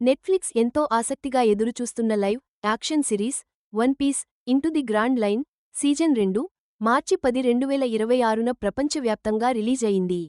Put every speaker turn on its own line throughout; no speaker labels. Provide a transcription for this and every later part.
Netflix ఎంతో ఆసక్తిగా ఎదురుచూస్తున్న live action series one piece into the grand line season 2 మార్చి 10, 2026న ప్రపంచవ్యాప్తంగా రిలీజ్ అయింది.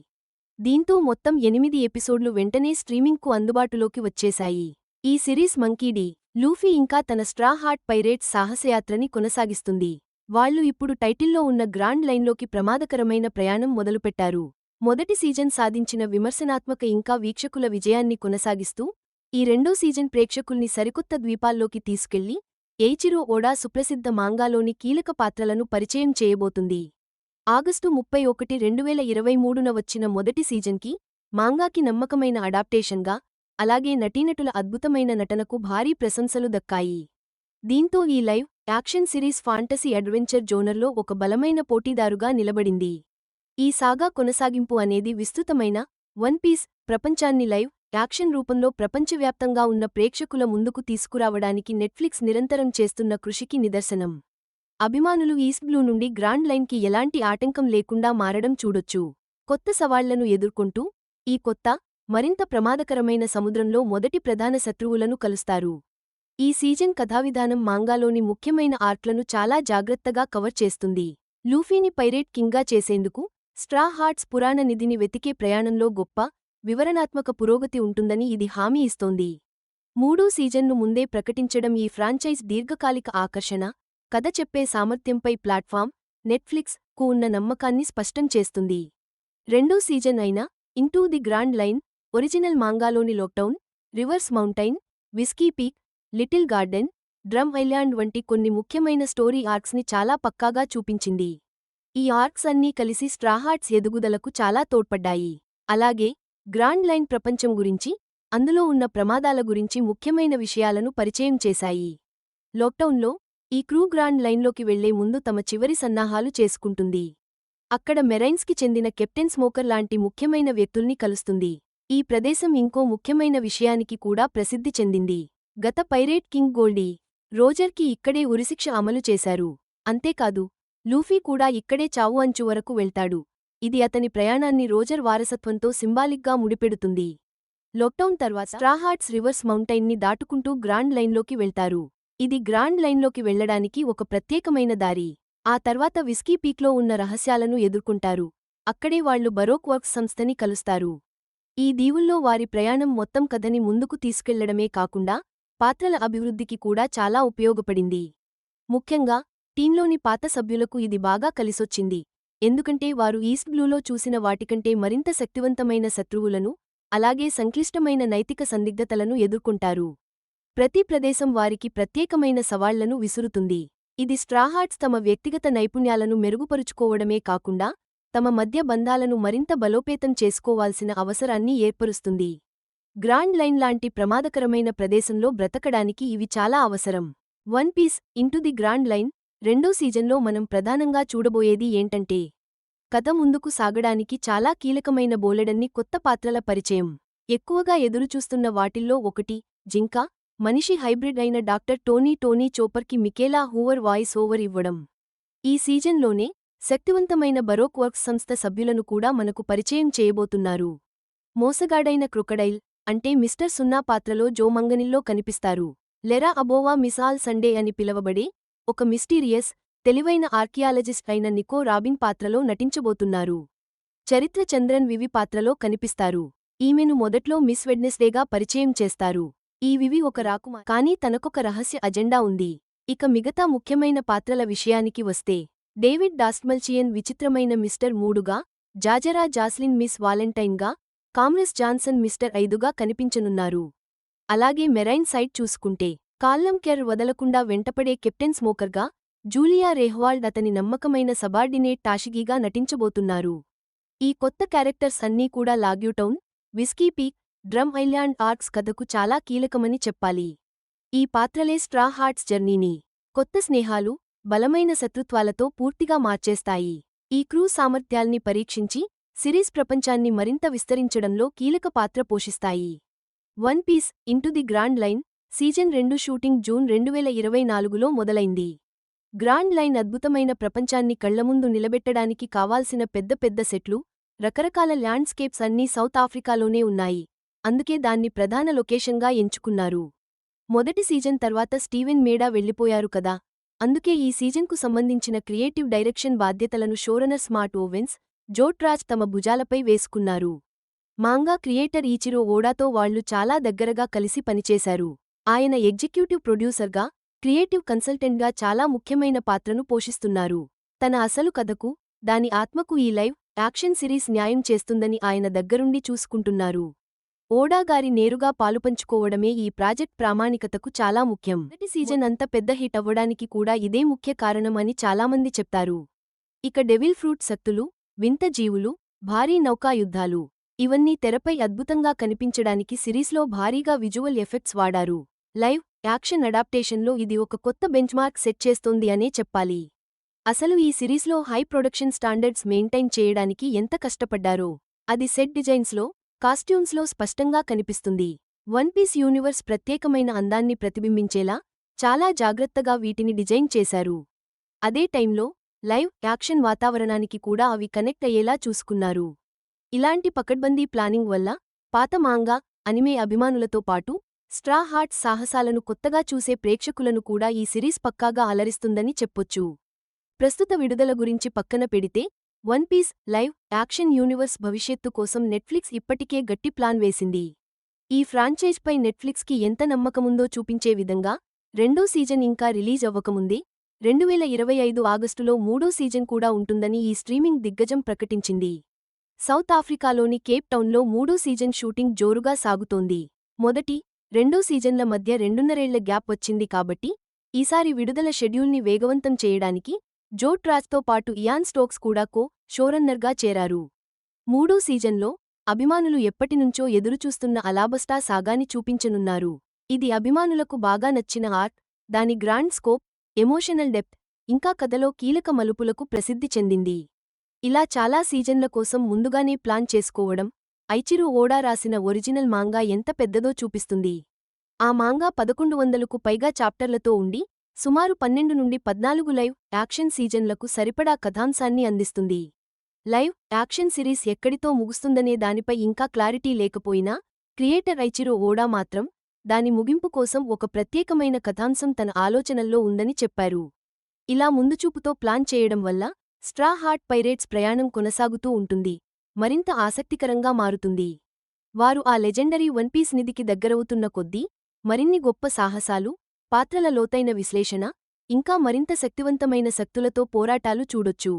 దీంతో మొత్తం 8 ఎపిసోడ్లు వెంటనే స్ట్రీమింగ్కు అందుబాటులోకి వచ్చేశాయి. ఈ సిరీస్ మంకీ డి. లూఫీ ఇంకా తన స్ట్రా హార్ట్ పైరేట్స్ సాహసయాత్రని కొనసాగిస్తుంది. వాళ్లు ఇప్పుడు టైటిల్లో ఉన్న గ్రాండ్ లైన్లోకి ప్రమాదకరమైన ప్రయాణం మొదలుపెట్టారు. మొదటి సీజన్ సాధించిన విమర్శనాత్మక ఇంకా వీక్షకుల విజయాన్ని కొనసాగిస్తూ ఈ రెండో సీజన్ ప్రేక్షకుల్ని సరికొత్త ద్వీపాల్లోకి తీసుకెళ్లి ఎయిచిరో ఓడా సుప్రసిద్ధ మాంగాలోని కీలక పాత్రలను పరిచయం చేయబోతుంది. ఆగస్టు 31, 2023న వచ్చిన మొదటి సీజన్కి మాంగాకి నమ్మకమైన అడాప్టేషన్గా, అలాగే నటీనటుల అద్భుతమైన నటనకు భారీ ప్రశంసలు దక్కాయి. దీంతో ఈ live action series fantasy adventure జోనర్లో ఒక బలమైన పోటీదారుగా నిలబడింది. ఈ సాగా కొనసాగింపు అనేది విస్తృతమైన వన్ పీస్ ప్రపంచాన్ని లైవ్ యాక్షన్ రూపంలో ప్రపంచవ్యాప్తంగా ఉన్న ప్రేక్షకుల ముందుకు తీసుకురావడానికి నెట్ఫ్లిక్స్ నిరంతరం చేస్తున్న కృషికి నిదర్శనం. అభిమానులు ఈస్ట్ బ్లూ నుండి గ్రాండ్ లైన్కి ఎలాంటి ఆటంకం లేకుండా మారడం చూడొచ్చు. కొత్త సవాళ్లను ఎదుర్కొంటూ ఈ కొత్త, మరింత ప్రమాదకరమైన సముద్రంలో మొదటి ప్రధాన శత్రువులను కలుస్తారు. ఈ సీజన్ కథావిధానం మాంగాలోని ముఖ్యమైన ఆర్క్లను చాలా జాగ్రత్తగా కవర్ చేస్తుంది. లూఫీని పైరేట్ కింగ్గా చేసేందుకు స్ట్రా హార్ట్స్ పురాణ నిధిని వెతికే ప్రయాణంలో గొప్ప, వివరణాత్మక పురోగతి ఉంటుందని ఇది హామీ ఇస్తోంది. మూడో సీజన్ను ముందే ప్రకటించడం ఈ ఫ్రాంచైజ్ దీర్ఘకాలిక ఆకర్షణ, కథ చెప్పే సామర్థ్యంపై ప్లాట్ఫామ్ నెట్ఫ్లిక్స్ కు ఉన్న నమ్మకాన్ని స్పష్టం చేస్తుంది. రెండో సీజన్ అయిన Into the grand Line original మాంగాలోని Loguetown, Reverse Mountain, Whisky Peak, Little Garden, Drum Island వంటి కొన్ని ముఖ్యమైన స్టోరీ ఆర్క్స్ని చాలా పక్కాగా చూపించింది. ఈ ఆర్క్స్ అన్నీ కలిసి స్ట్రాహార్ట్స్ ఎదుగుదలకు చాలా తోడ్పడ్డాయి. అలాగే గ్రాండ్ లైన్ ప్రపంచం గురించి, అందులో ఉన్న ప్రమాదాల గురించి ముఖ్యమైన విషయాలను పరిచయం చేశాయి. లాక్డౌన్లో ఈ క్రూ గ్రాండ్ లైన్లోకి వెళ్లే ముందు తమ చివరి సన్నాహాలు చేసుకుంటుంది. అక్కడ మెరైన్స్కి చెందిన కెప్టెన్ స్మోకర్ లాంటి ముఖ్యమైన వ్యక్తుల్ని కలుస్తుంది. ఈ ప్రదేశం ఇంకో ముఖ్యమైన విషయానికి కూడా ప్రసిద్ధి చెందింది. గత పైరేట్ కింగ్ గోల్డీ రోజర్కి ఇక్కడే ఉరిశిక్ష అమలు చేశారు. అంతేకాదు, లూఫీ కూడా ఇక్కడే చావు అంచు వరకు వెళ్తాడు. ఇది అతని ప్రయాణాన్ని రోజర్ వారసత్వంతో సింబాలిక్గా ముడిపెడుతుంది. లాక్డౌన్ తర్వాత స్ట్రాహార్ట్స్ రివర్స్ మౌంటైన్ని దాటుకుంటూ గ్రాండ్ లైన్లోకి వెళ్తారు. ఇది గ్రాండ్ లైన్లోకి వెళ్లడానికి ఒక ప్రత్యేకమైన దారి. ఆ తర్వాత విస్కీ పీక్లో ఉన్న రహస్యాలను ఎదుర్కొంటారు. అక్కడే వాళ్లు బరోక్ వర్క్స్ సంస్థని కలుస్తారు. ఈ దీవుల్లో వారి ప్రయాణం మొత్తం కథని ముందుకు తీసుకెళ్లడమే కాకుండా పాత్రల అభివృద్ధికి కూడా చాలా ఉపయోగపడింది. ముఖ్యంగా టీంలోని పాత సభ్యులకు ఇది బాగా కలిసొచ్చింది. ఎందుకంటే వారు ఈస్ట్ బ్లూలో చూసిన వాటికంటే మరింత శక్తివంతమైన శత్రువులను, అలాగే సంక్లిష్టమైన నైతిక సందిగ్ధతలను ఎదుర్కొంటారు. ప్రతి ప్రదేశం వారికి ప్రత్యేకమైన సవాళ్లను విసురుతుంది. ఇది స్ట్రాహార్ట్స్ తమ వ్యక్తిగత నైపుణ్యాలను మెరుగుపరుచుకోవడమే కాకుండా తమ మధ్య బంధాలను మరింత బలోపేతం చేసుకోవాల్సిన అవసరాన్ని ఏర్పరుస్తుంది. గ్రాండ్ లైన్ లాంటి ప్రమాదకరమైన ప్రదేశంలో బ్రతకడానికి ఇవి చాలా అవసరం. One piece into the grand line రెండో సీజన్లో మనం ప్రధానంగా చూడబోయేది ఏంటంటే, కథ ముందుకు సాగడానికి చాలా కీలకమైన బోలెడన్ని కొత్త పాత్రల పరిచయం. ఎక్కువగా ఎదురుచూస్తున్న వాటిల్లో ఒకటి జింక మనిషి హైబ్రిడ్ అయిన డాక్టర్ టోనీ చోపర్కి మికేలా హూవర్ వాయిస్ ఓవర్ ఇవ్వడం. ఈ సీజన్లోనే శక్తివంతమైన బరోక్ వర్క్స్ సంస్థ సభ్యులను కూడా మనకు పరిచయం చేయబోతున్నారు. మోసగాడైన క్రొకడైల్ అంటే మిస్టర్ సున్నా పాత్రలో జో మంగనిల్లో కనిపిస్తారు. లెరా అబోవా మిసాల్ సండే అని పిలవబడే ఒక మిస్టీరియస్, తెలివైన ఆర్కియాలజిస్ట్ అయిన నికో రాబిన్ పాత్రలో నటించబోతున్నారు. చరిత్ర చంద్రన్ వివి పాత్రలో కనిపిస్తారు. ఈమెను మొదట్లో మిస్ వెడ్నెస్డేగా పరిచయం చేస్తారు. ఈ వివి ఒక రాకుమార్, కానీ తనకొక రహస్య అజెండా ఉంది. ఇక మిగతా ముఖ్యమైన పాత్రల విషయానికి వస్తే, డేవిడ్ డాస్ట్మల్చియన్ విచిత్రమైన mister 3గా, జాజరా Jaslin miss వాలెంటైన్గా, కామ్రెస్ Johnson mister 5గా కనిపించనున్నారు. అలాగే మెరైన్ సైడ్ చూసుకుంటే, కాల్లం కెర్ వదలకుండా వెంటపడే కెప్టెన్ స్మోకర్గా, జూలియా రెహ్వాల్డ్ అతని నమ్మకమైన సబార్డినేట్ టాషిగీగా నటించబోతున్నారు. ఈ కొత్త క్యారెక్టర్స్ అన్నీ కూడా Loguetown, Whisky Peak, Drum Island arcs కథకు చాలా కీలకమని చెప్పాలి. ఈ పాత్రలే స్ట్రా హార్ట్స్ జర్నీని కొత్త స్నేహాలు, బలమైన శత్రుత్వాలతో పూర్తిగా మార్చేస్తాయి. ఈ క్రూ సామర్థ్యాల్ని పరీక్షించి సిరీస్ ప్రపంచాన్ని మరింత విస్తరించడంలో కీలక పాత్ర పోషిస్తాయి. One piece into the grand line season 2 shooting June 2024లో మొదలైంది. గ్రాండ్ లైన్ అద్భుతమైన ప్రపంచాన్ని కళ్లముందు నిలబెట్టడానికి కావాల్సిన పెద్ద పెద్ద సెట్లు, రకరకాల ల్యాండ్స్కేప్స్ అన్నీ సౌత్ ఆఫ్రికాలోనే ఉన్నాయి. అందుకే దాన్ని ప్రధాన లొకేషన్గా ఎంచుకున్నారు. మొదటి సీజన్ తర్వాత స్టీవెన్ మేడా వెళ్లిపోయారు కదా, అందుకే ఈ సీజన్కు సంబంధించిన క్రియేటివ్ డైరెక్షన్ బాధ్యతలను షోరనర్ స్మార్ట్ ఓవెన్స్, జోట్రాజ్ తమ భుజాలపై వేసుకున్నారు. మాంగా క్రియేటర్ ఈచిరో ఓడాతో వాళ్లు చాలా దగ్గరగా కలిసి పనిచేశారు. ఆయన ఎగ్జిక్యూటివ్ ప్రొడ్యూసర్గా, క్రియేటివ్ కన్సల్టెంట్గా చాలా ముఖ్యమైన పాత్రను పోషిస్తున్నారు. తన అసలు కథకు, దాని ఆత్మకు ఈ లైవ్ యాక్షన్ సిరీస్ న్యాయం చేస్తుందని ఆయన దగ్గరుండి చూసుకుంటున్నారు. ఓడా గారి నేరుగా పాలుపంచుకోవడమే ఈ ప్రాజెక్ట్ ప్రామాణికతకు చాలా ముఖ్యం. మొదటి సీజన్ అంత పెద్ద హిట్ అవ్వడానికి కూడా ఇదే ముఖ్య కారణం అని చాలామంది చెప్తారు. ఇక డెవిల్ ఫ్రూట్ శక్తులు, వింత జీవులు, భారీ నౌకాయుద్ధాలు ఇవన్నీ తెరపై అద్భుతంగా కనిపించడానికి సిరీస్లో భారీగా విజువల్ ఎఫెక్ట్స్ వాడారు. లైవ్ యాక్షన్ అడాప్టేషన్లో ఇది ఒక కొత్త బెంచ్మార్క్ సెట్ చేస్తోంది అనే చెప్పాలి. అసలు ఈ సిరీస్లో హై ప్రొడక్షన్ స్టాండర్డ్స్ మెయింటైన్ చేయడానికి ఎంత కష్టపడ్డారో అది సెట్ డిజైన్స్లో, కాస్ట్యూమ్స్లో స్పష్టంగా కనిపిస్తుంది. వన్ పీస్ యూనివర్స్ ప్రత్యేకమైన అందాన్ని ప్రతిబింబించేలా చాలా జాగ్రత్తగా వీటిని డిజైన్ చేశారు. అదే టైంలో లైవ్ యాక్షన్ వాతావరణానికి కూడా అవి కనెక్ట్ అయ్యేలా చూసుకున్నారు. ఇలాంటి పకడ్బందీ ప్లానింగ్ వల్ల పాత మాంగా, అనిమే అభిమానులతో పాటు స్ట్రా హార్ట్స్ సాహసాలను కొత్తగా చూసే ప్రేక్షకులను కూడా ఈ సిరీస్ పక్కాగా అలరిస్తుందని చెప్పొచ్చు. ప్రస్తుత విడుదల గురించి పక్కన పెడితే one piece live action universe భవిష్యత్తు కోసం నెట్ఫ్లిక్స్ ఇప్పటికే గట్టి ప్లాన్ వేసింది. ఈ ఫ్రాంచైజ్పై నెట్ఫ్లిక్స్కి ఎంత నమ్మకముందో చూపించే విధంగా రెండో సీజన్ ఇంకా రిలీజ్ అవ్వకముందే 2025 ఆగస్టులో మూడో సీజన్ కూడా ఉంటుందని ఈ స్ట్రీమింగ్ దిగ్గజం ప్రకటించింది. సౌత్ ఆఫ్రికాలోని కేప్ టౌన్లో మూడో సీజన్ షూటింగ్ జోరుగా సాగుతోంది. మొదటి, రెండో సీజన్ల మధ్య 2.5 ఏళ్ల గ్యాప్ వచ్చింది కాబట్టి ఈసారి విడుదల షెడ్యూల్ని వేగవంతం చేయడానికి జోట్రాజ్తో పాటు ఇయాన్ స్టోక్స్ కూడా షోరన్నర్గా చేరారు. మూడో సీజన్లో అభిమానులు ఎప్పటినుంచో ఎదురుచూస్తున్న అలాబస్టా సాగాని చూపించనున్నారు. ఇది అభిమానులకు బాగా నచ్చిన ఆర్ట్, దాని గ్రాండ్ స్కోప్, ఎమోషనల్ డెప్త్, ఇంకా కథలో కీలక మలుపులకు ప్రసిద్ధి చెందింది. ఇలా చాలా సీజన్ల కోసం ముందుగానే ప్లాన్ చేసుకోవడం ఐచిరో ఓడా రాసిన ఒరిజినల్ మాంగా ఎంత పెద్దదో చూపిస్తుంది. ఆ మాంగా 1100కు పైగా చాప్టర్లతో ఉండి సుమారు 12 నుండి 14 లైవ్ యాక్షన్ సీజన్లకు సరిపడా కథాంశాన్ని అందిస్తుంది. లైవ్ యాక్షన్ సిరీస్ ఎక్కడితో ముగుస్తుందనే దానిపై ఇంకా క్లారిటీ లేకపోయినా క్రియేటర్ ఐచిరో ఓడా మాత్రం దాని ముగింపు కోసం ఒక ప్రత్యేకమైన కథాంశం తన ఆలోచనల్లో ఉందని చెప్పారు. ఇలా ముందుచూపుతో ప్లాన్ చేయడం వల్ల స్ట్రా హార్ట్ పైరేట్స్ ప్రయాణం కొనసాగుతూ ఉంటుంది, మరింత ఆసక్తికరంగా మారుతుంది. వారు ఆ లెజెండరీ వన్ పీస్ నిధికి దగ్గరవుతున్న కొద్దీ మరిన్ని గొప్ప సాహసాలు, పాత్రల లోతైన విశ్లేషణ, ఇంకా మరింత శక్తివంతమైన శక్తులతో పోరాటాలు చూడొచ్చు.